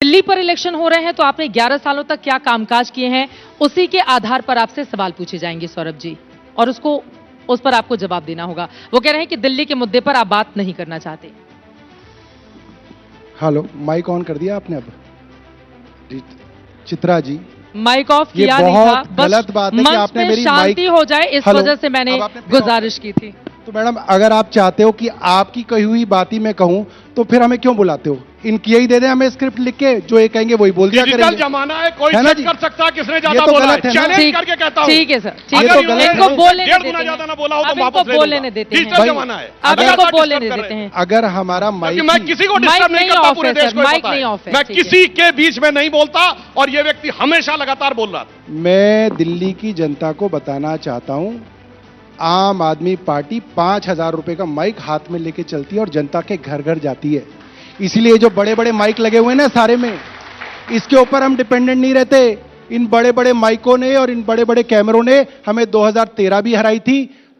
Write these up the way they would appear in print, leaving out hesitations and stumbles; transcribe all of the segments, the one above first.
दिल्ली पर इलेक्शन हो रहे हैं तो आपने 11 सालों तक क्या कामकाज किए हैं, उसी के आधार पर आपसे सवाल पूछे जाएंगे सौरभ जी, और उस पर आपको जवाब देना होगा। वो कह रहे हैं कि दिल्ली के मुद्दे पर आप बात नहीं करना चाहते। हेलो, माइक ऑन कर दिया आपने अब? चित्रा जी, माइक ऑफ किया नहीं था, बस गलत बात है कि आपने मेरी शांति हो जाए इस वजह से मैंने गुजारिश की थी। तो मैडम, अगर आप चाहते हो कि आपकी कही हुई बात ही मैं कहूं तो फिर हमें क्यों बुलाते हो? इनकी यही दे दें हमें स्क्रिप्ट लिख के, जो ये कहेंगे वही बोल दिया करेंगे। डिजिटल जमाना है, कोई है ना चेक कर सकता है किसने ये ज्यादा तो बोला गलत है। है ना? चैलेंज करके कहता हूं। ठीक है सर, ठीक ये है, तो गलत इनको है। बोलने डेढ़ गुना ज्यादा ना बोला हो तो वापस ले बोलने देते हैं। डिजिटल जमाना है, अब इनको बोलने देते हैं। अगर हमारा माइक, मैं किसी को डिस्टर्ब नहीं करता, पूरे देश को माइक पता नहीं है। ऑफ है, मैं किसी के बीच में नहीं बोलता और ये व्यक्ति हमेशा लगातार बोल रहा था। मैं दिल्ली की जनता को बताना चाहता हूं, आम आदमी पार्टी 5,000 रुपए का माइक हाथ में लेके चलती है और जनता के घर घर जाती है। इसीलिए जो बड़े बड़े माइक लगे हुए हैं ना सारे में, इसके ऊपर हम डिपेंडेंट नहीं रहते। इन बड़े बड़े माइकों ने और इन बड़े बड़े कैमरों ने हमें 2013 भी हराई थी,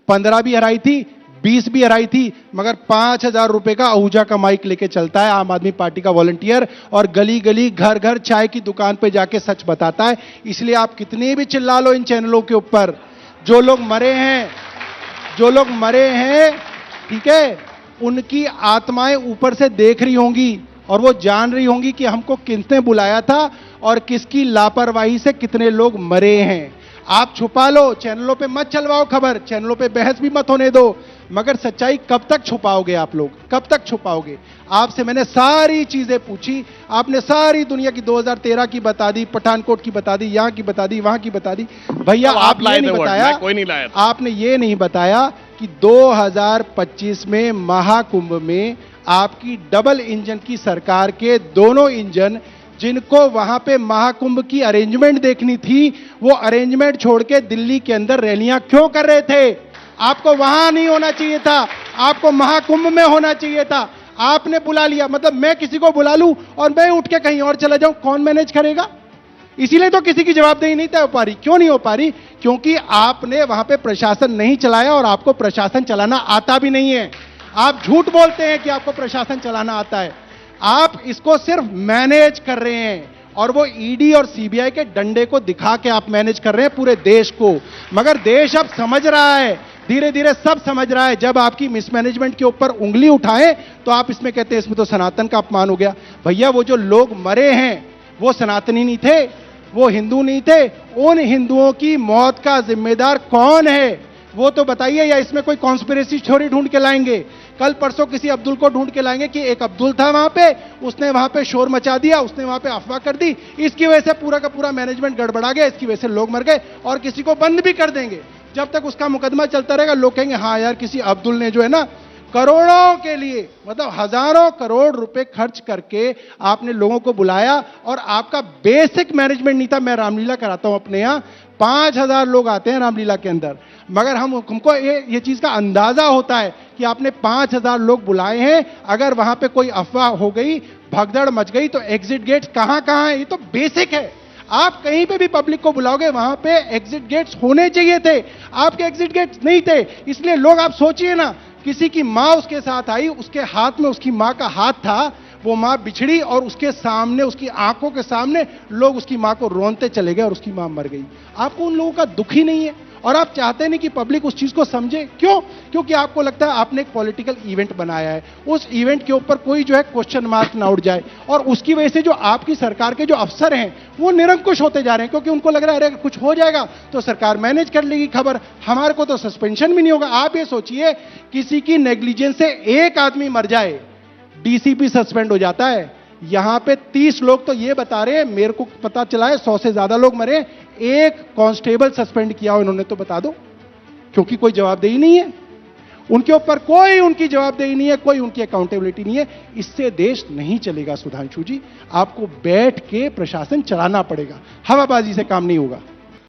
15 भी हराई थी, 20 भी हराई थी, मगर 5,000 रुपए का आहूजा का माइक लेके चलता है आम आदमी पार्टी का वॉलंटियर, और गली गली घर घर चाय की दुकान पे जाके सच बताता है। इसलिए आप कितने भी चिल्ला लो इन चैनलों के ऊपर, जो लोग मरे हैं, ठीक है, उनकी आत्माएं ऊपर से देख रही होंगी और वो जान रही होंगी कि हमको किसने बुलाया था और किसकी लापरवाही से कितने लोग मरे हैं। आप छुपा लो, चैनलों पे मत चलवाओ खबर, चैनलों पे बहस भी मत होने दो, मगर सच्चाई कब तक छुपाओगे आप लोग? कब तक छुपाओगे? आपसे मैंने सारी चीजें पूछी, आपने सारी दुनिया की 2013 की बता दी, पठानकोट की बता दी, यहां की बता दी, वहां की बता दी। भैया आप ये नहीं बताया, कोई नहीं लाया, आपने ये नहीं बताया कि 2025 में महाकुंभ में आपकी डबल इंजन की सरकार के दोनों इंजन, जिनको वहां पे महाकुंभ की अरेंजमेंट देखनी थी, वो अरेंजमेंट छोड़ के दिल्ली के अंदर रैलियां क्यों कर रहे थे? आपको वहां नहीं होना चाहिए था, आपको महाकुंभ में होना चाहिए था। आपने बुला लिया, मतलब मैं किसी को बुला लूं और मैं उठ के कहीं और चला जाऊं, कौन मैनेज करेगा? इसीलिए तो किसी की जवाबदेही नहीं तय हो पा रही। क्यों नहीं हो पा रही? क्योंकि आपने वहां पे प्रशासन नहीं चलाया और आपको प्रशासन चलाना आता भी नहीं है। आप झूठ बोलते हैं कि आपको प्रशासन चलाना आता है, आप इसको सिर्फ मैनेज कर रहे हैं, और वो ईडी और सीबीआई के डंडे को दिखा के आप मैनेज कर रहे हैं पूरे देश को। मगर देश अब समझ रहा है, धीरे धीरे सब समझ रहा है। जब आपकी मिसमैनेजमेंट के ऊपर उंगली उठाएं तो आप इसमें कहते हैं इसमें तो सनातन का अपमान हो गया। भैया, वो जो लोग मरे हैं वो सनातनी नहीं थे, वो हिंदू नहीं थे। उन हिंदुओं की मौत का जिम्मेदार कौन है वो तो बताइए, या इसमें कोई कॉन्स्पिरेसी थ्योरी ढूंढ के लाएंगे? कल परसों किसी अब्दुल को ढूंढ के लाएंगे कि एक अब्दुल था वहां पे, उसने वहां पे शोर मचा दिया, उसने वहां पे अफवाह कर दी, इसकी वजह से पूरा का पूरा मैनेजमेंट गड़बड़ा गया, इसकी वजह से लोग मर गए, और किसी को बंद भी कर देंगे। जब तक उसका मुकदमा चलता रहेगा, लोग कहेंगे हाँ यार, किसी अब्दुल ने जो है ना करोड़ों के लिए, मतलब हजारों करोड़ रुपए खर्च करके आपने लोगों को बुलाया, और आपका बेसिक मैनेजमेंट नहीं था। मैं रामलीला कराता हूं अपने यहां, 5,000 लोग आते हैं रामलीला के अंदर, मगर हमको ये चीज का अंदाजा होता है कि आपने 5,000 लोग बुलाए हैं। अगर वहां पे कोई अफवाह हो गई, भगदड़ मच गई, तो एग्जिट गेट्स कहां कहां है, ये तो बेसिक है। आप कहीं पे भी पब्लिक को बुलाओगे, वहां पे एग्जिट गेट्स होने चाहिए थे, आपके एग्जिट गेट्स नहीं थे। इसलिए लोग, आप सोचिए ना, किसी की मां उसके साथ आई, उसके हाथ में उसकी मां का हाथ था, वो मां बिछड़ी और उसके सामने, उसकी आंखों के सामने लोग उसकी मां को रोनते चले गए और उसकी मां मर गई। आपको उन लोगों का दुख ही नहीं है, और आप चाहते नहीं कि पब्लिक उस चीज को समझे। क्यों? क्योंकि आपको लगता है आपने एक पॉलिटिकल इवेंट बनाया है, उस इवेंट के ऊपर कोई जो है क्वेश्चन मार्क ना उठ जाए, और उसकी वजह से जो आपकी सरकार के जो अफसर हैं वो निरंकुश होते जा रहे हैं, क्योंकि उनको लग रहा है अरे कुछ हो जाएगा तो सरकार मैनेज कर लेगी खबर, हमारे को तो सस्पेंशन भी नहीं होगा। आप ये सोचिए, किसी की नेग्लिजेंस से एक आदमी मर जाए, डीसीपी सस्पेंड हो जाता है। यहां पे 30 लोग तो ये बता रहे हैं, मेरे को पता चला है 100 से ज्यादा लोग मरे, एक कांस्टेबल सस्पेंड किया हो इन्होंने, तो बता दो, क्योंकि कोई जवाबदेही नहीं है उनके ऊपर, कोई उनकी जवाबदेही नहीं है, कोई उनकी अकाउंटेबिलिटी नहीं है। इससे देश नहीं चलेगा सुधांशु जी, आपको बैठ के प्रशासन चलाना पड़ेगा, हवाबाजी से काम नहीं होगा।